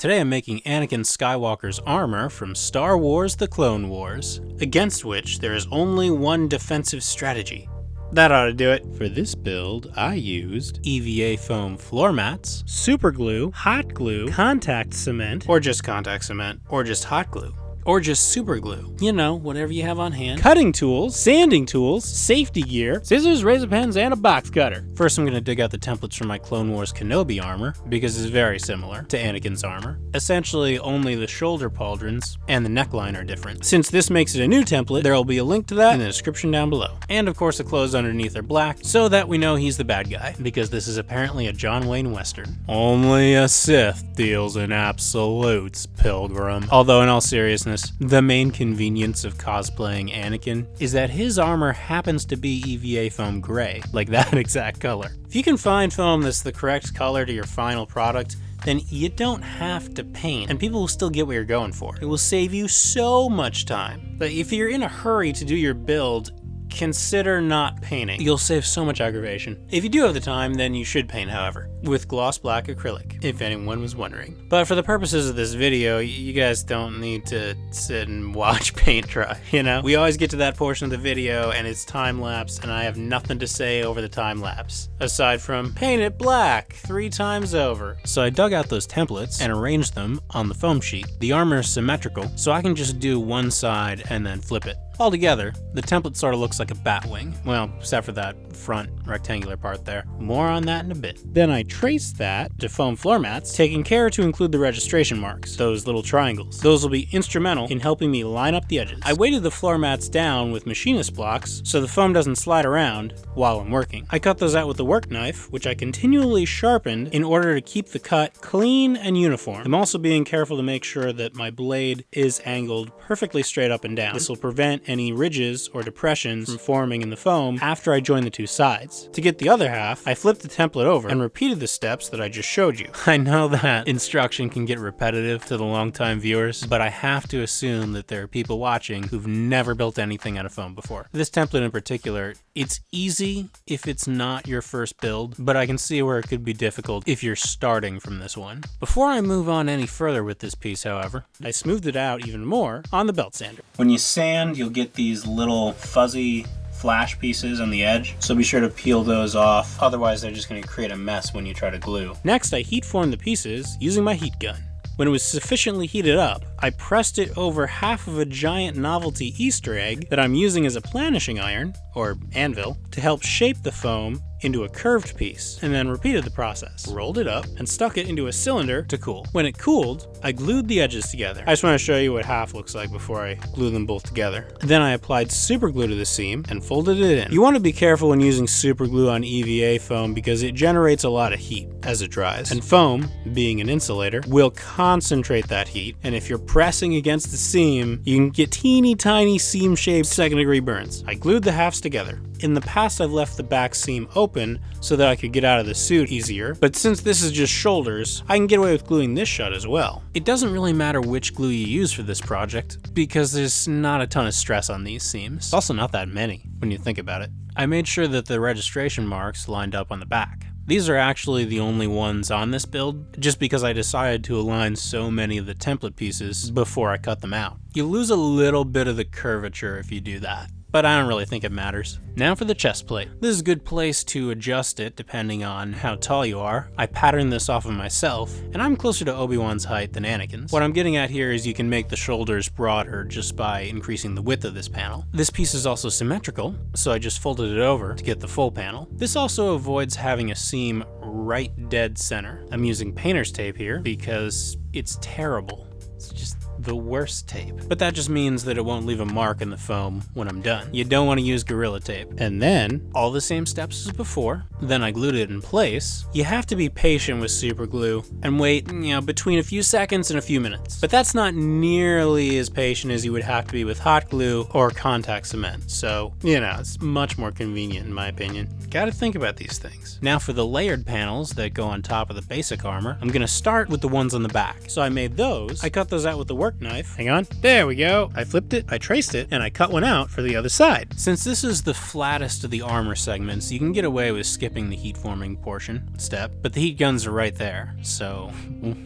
Today I'm making Anakin Skywalker's armor from Star Wars: The Clone Wars, against which there is only one defensive strategy. That ought to do it. For this build, I used EVA foam floor mats, super glue, hot glue, contact cement, or just contact cement, or just hot glue, or just super glue. You know, whatever you have on hand. Cutting tools, sanding tools, safety gear, scissors, razor pens, and a box cutter. First, I'm going to dig out the templates from my Clone Wars Kenobi armor, because it's very similar to Anakin's armor. Essentially, only the shoulder pauldrons and the neckline are different. Since this makes it a new template, there will be a link to that in the description down below. And of course, the clothes underneath are black, so that we know he's the bad guy, because this is apparently a John Wayne Western. Only a Sith deals in absolutes, Pilgrim. Although in all seriousness, the main convenience of cosplaying Anakin is that his armor happens to be EVA foam gray, like that exact color. If you can find foam that's the correct color to your final product, then you don't have to paint, and people will still get what you're going for. It will save you so much time. But if you're in a hurry to do your build, consider not painting. You'll save so much aggravation. If you do have the time, then you should paint, however, with gloss black acrylic, if anyone was wondering. But for the purposes of this video, you guys don't need to sit and watch paint dry, you know? We always get to that portion of the video and it's time-lapse, and I have nothing to say over the time-lapse, aside from paint it black 3 times over. So I dug out those templates and arranged them on the foam sheet. The armor is symmetrical, so I can just do one side and then flip it. Altogether, the template sort of looks like a bat wing. Well, except for that front rectangular part there. More on that in a bit. Then I traced that to foam floor mats, taking care to include the registration marks, those little triangles. Those will be instrumental in helping me line up the edges. I weighted the floor mats down with machinist blocks so the foam doesn't slide around while I'm working. I cut those out with a work knife, which I continually sharpened in order to keep the cut clean and uniform. I'm also being careful to make sure that my blade is angled perfectly straight up and down. This will prevent any ridges or depressions from forming in the foam after I join the 2 sides. To get the other half, I flipped the template over and repeated the steps that I just showed you. I know that instruction can get repetitive to the longtime viewers, but I have to assume that there are people watching who've never built anything out of foam before. This template in particular, it's easy if it's not your first build, but I can see where it could be difficult if you're starting from this one. Before I move on any further with this piece, however, I smoothed it out even more on the belt sander. When you sand, you'll get these little fuzzy flash pieces on the edge, so be sure to peel those off, otherwise they're just going to create a mess when you try to glue. Next, I heat formed the pieces using my heat gun. When it was sufficiently heated up, I pressed it over half of a giant novelty Easter egg that I'm using as a planishing iron, or anvil, to help shape the foam into a curved piece, and then repeated the process. Rolled it up and stuck it into a cylinder to cool. When it cooled, I glued the edges together. I just want to show you what half looks like before I glue them both together. Then I applied super glue to the seam and folded it in. You want to be careful when using super glue on EVA foam because it generates a lot of heat as it dries. And foam, being an insulator, will concentrate that heat, and if you're pressing against the seam, you can get teeny tiny seam-shaped second-degree burns. I glued the halves together. In the past, I've left the back seam open so that I could get out of the suit easier, but since this is just shoulders, I can get away with gluing this shut as well. It doesn't really matter which glue you use for this project, because there's not a ton of stress on these seams. It's also not that many, when you think about it. I made sure that the registration marks lined up on the back. These are actually the only ones on this build, just because I decided to align so many of the template pieces before I cut them out. You lose a little bit of the curvature if you do that, but I don't really think it matters. Now for the chest plate. This is a good place to adjust it depending on how tall you are. I patterned this off of myself, and I'm closer to Obi-Wan's height than Anakin's. What I'm getting at here is you can make the shoulders broader just by increasing the width of this panel. This piece is also symmetrical, so I just folded it over to get the full panel. This also avoids having a seam right dead center. I'm using painter's tape here because it's terrible. It's just the worst tape. But that just means that it won't leave a mark in the foam when I'm done. You don't want to use Gorilla Tape. And then, all the same steps as before, then I glued it in place. You have to be patient with super glue and wait, between a few seconds and a few minutes. But that's not nearly as patient as you would have to be with hot glue or contact cement. So, it's much more convenient in my opinion. Gotta think about these things. Now for the layered panels that go on top of the basic armor, I'm gonna start with the ones on the back. So I made those, I cut those out with the work knife. Hang on. There we go. I flipped it, I traced it, and I cut one out for the other side. Since this is the flattest of the armor segments, you can get away with skipping the heat forming portion step, but the heat guns are right there, so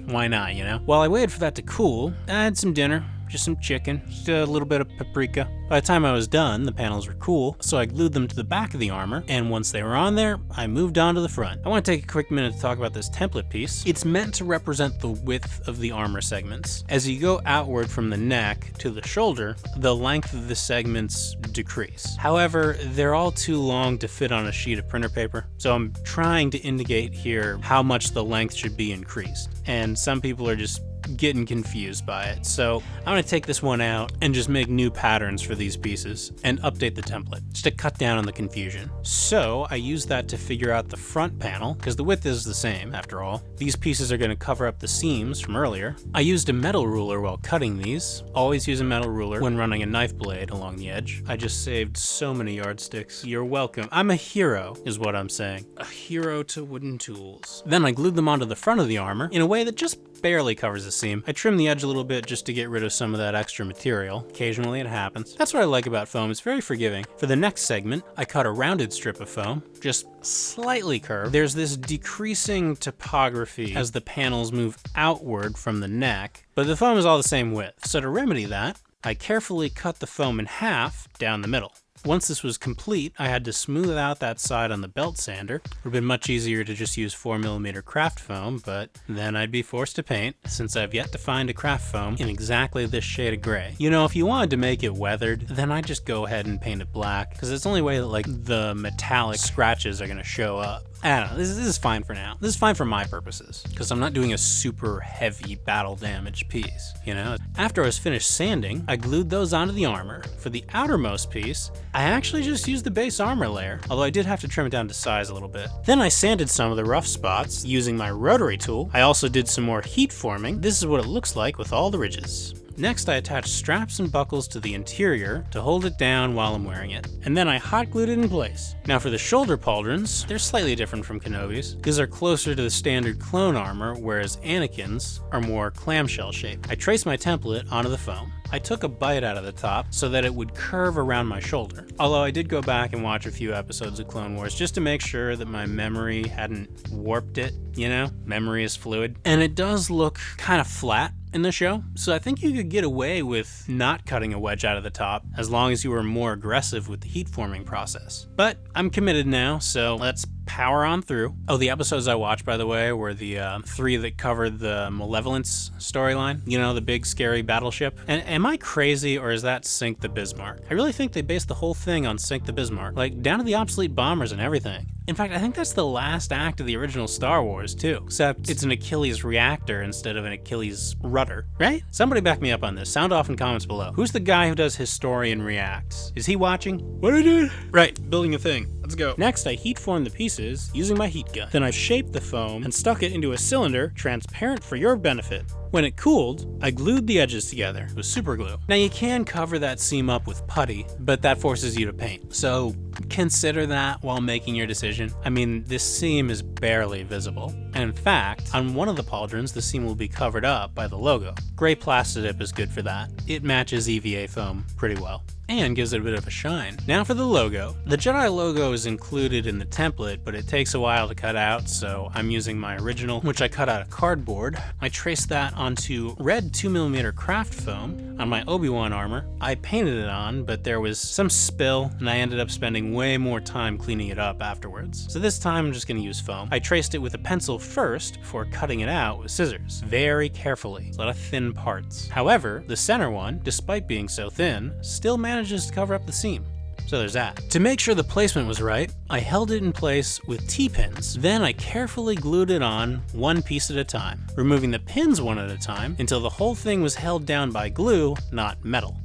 why not, you know? While I waited for that to cool, I had some dinner. Just some chicken, just a little bit of paprika. By the time I was done, the panels were cool, so I glued them to the back of the armor, and once they were on there, I moved on to the front. I want to take a quick minute to talk about this template piece. It's meant to represent the width of the armor segments. As you go outward from the neck to the shoulder, the length of the segments decrease. However, they're all too long to fit on a sheet of printer paper, so I'm trying to indicate here how much the length should be increased. And some people are just getting confused by it. So I'm going to take this one out and just make new patterns for these pieces and update the template just to cut down on the confusion. So I use that to figure out the front panel because the width is the same after all. These pieces are going to cover up the seams from earlier. I used a metal ruler while cutting these. Always use a metal ruler when running a knife blade along the edge. I just saved so many yardsticks. You're welcome. I'm a hero is what I'm saying. A hero to wooden tools. Then I glued them onto the front of the armor in a way that just barely covers the seam. I trimmed the edge a little bit just to get rid of some of that extra material. Occasionally it happens. That's what I like about foam, it's very forgiving. For the next segment, I cut a rounded strip of foam, just slightly curved. There's this decreasing topography as the panels move outward from the neck, but the foam is all the same width. So to remedy that, I carefully cut the foam in half down the middle. Once this was complete, I had to smooth out that side on the belt sander. It would have been much easier to just use 4mm craft foam, but then I'd be forced to paint, since I've yet to find a craft foam in exactly this shade of gray. You know, if you wanted to make it weathered, then I'd just go ahead and paint it black, because it's the only way that, like, the metallic scratches are going to show up. I don't know, this is fine for now. This is fine for my purposes, because I'm not doing a super heavy battle damage piece, you know? After I was finished sanding, I glued those onto the armor. For the outermost piece, I actually just used the base armor layer, although I did have to trim it down to size a little bit. Then I sanded some of the rough spots using my rotary tool. I also did some more heat forming. This is what it looks like with all the ridges. Next, I attached straps and buckles to the interior to hold it down while I'm wearing it. And then I hot glued it in place. Now for the shoulder pauldrons, they're slightly different from Kenobi's. These are closer to the standard clone armor, whereas Anakin's are more clamshell shaped. I traced my template onto the foam. I took a bite out of the top so that it would curve around my shoulder. Although I did go back and watch a few episodes of Clone Wars just to make sure that my memory hadn't warped it, you know? Memory is fluid. And it does look kind of flat in the show, so I think you could get away with not cutting a wedge out of the top as long as you were more aggressive with the heat forming process. But I'm committed now, so let's power on through. Oh, the episodes I watched, by the way, were the 3 that covered the Malevolence storyline. You know, the big scary battleship. And am I crazy, or is that Sink the Bismarck? I really think they based the whole thing on Sink the Bismarck, like down to the obsolete bombers and everything. In fact, I think that's the last act of the original Star Wars, too. Except it's an Achilles reactor instead of an Achilles rudder, right? Somebody back me up on this. Sound off in comments below. Who's the guy who does Historian Reacts? Is he watching? What are you doing? Right, building a thing. Let's go. Next, I heat formed the pieces using my heat gun. Then I shaped the foam and stuck it into a cylinder, transparent for your benefit. When it cooled, I glued the edges together with super glue. Now you can cover that seam up with putty, but that forces you to paint. So consider that while making your decision. I mean, this seam is barely visible. And in fact, on one of the pauldrons, the seam will be covered up by the logo. Gray Plastidip is good for that. It matches EVA foam pretty well and gives it a bit of a shine. Now for the logo. The Jedi logo is included in the template, but it takes a while to cut out, so I'm using my original, which I cut out of cardboard. I traced that onto red 2mm craft foam on my Obi-Wan armor. I painted it on, but there was some spill, and I ended up spending way more time cleaning it up afterwards. So this time I'm just gonna use foam. I traced it with a pencil first before cutting it out with scissors, very carefully. It's a lot of thin parts. However, the center one, despite being so thin, still manages to cover up the seam. So there's that. To make sure the placement was right, I held it in place with T-pins. Then I carefully glued it on one piece at a time, removing the pins one at a time until the whole thing was held down by glue, not metal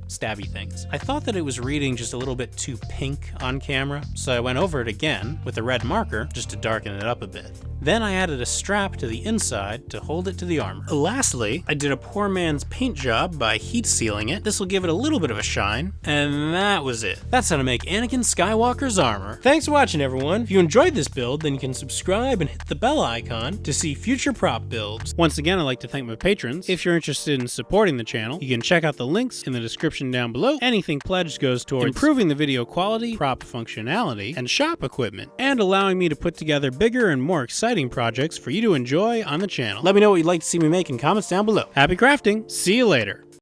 stabby things. I thought that it was reading just a little bit too pink on camera, so I went over it again with a red marker just to darken it up a bit. Then I added a strap to the inside to hold it to the armor. Lastly, I did a poor man's paint job by heat sealing it. This will give it a little bit of a shine, and that was it. That's how to make Anakin Skywalker's armor. Thanks for watching, everyone. If you enjoyed this build, then you can subscribe and hit the bell icon to see future prop builds. Once again, I'd like to thank my patrons. If you're interested in supporting the channel, you can check out the links in the description down below. Anything pledged goes towards improving the video quality, prop functionality, and shop equipment, and allowing me to put together bigger and more exciting projects for you to enjoy on the channel. Let me know what you'd like to see me make in comments down below. Happy crafting! See you later!